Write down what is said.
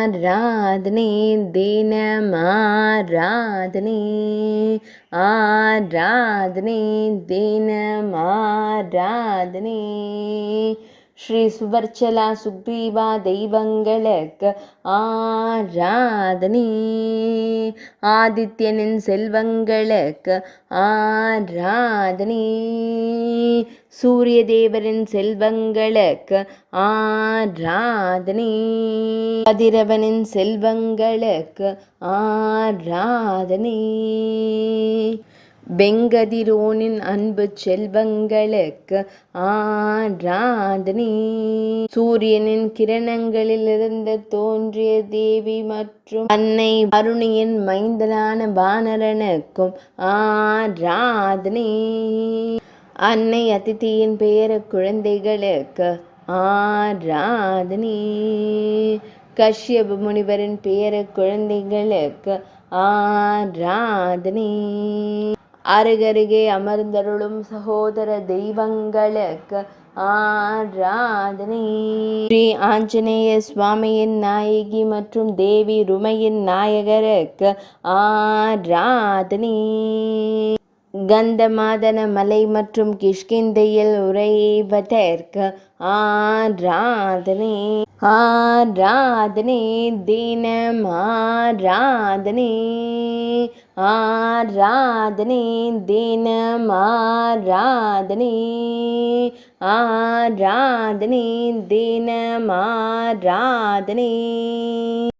ஆராதனை தினமாராதனை ஆராதனை தினமாராதனை ஸ்ரீ சுவர்ச்சலா சுக்ரீவா தெய்வங்களுக்கு ஆராதனை ஆதித்யனின் செல்வங்களுக்கு ஆராதனை சூரிய தேவரின் செல்வங்களுக்கு ஆராதனை கதிரவனின் செல்வங்களுக்கு ஆராதனை வெங்கதிரோனின் அன்பு செல்வங்களுக்கு ஆராதனை சூரியனின் கிரணங்களிலிருந்து தோன்றிய தேவி மற்றும் அன்னை அருணியின் மைந்தனான வானரனுக்கும் ஆராதனை அன்னை அதித்தியின் பேர குழந்தைகளுக்கு ஆராதனை கஷ்யப முனிவரின் பேர குழந்தைகளுக்கு ஆராதனை அருகருகே அமர்ந்தருளும் சகோதர தெய்வங்களுக்கு ஆராதனை ஸ்ரீ ஆஞ்சநேய சுவாமியின் நாயகி மற்றும் தேவி ருமையின் நாயகருக்கு ஆராதனை கந்தமாதன மலை மற்றும் கிஷ்கிந்தையில் உறைவதற்கு ஆராதனை ஆராதனை தினம் ஆராதனை ஆராதனை தினம் ஆராதனை ஆராதனை தினம் ஆராதனை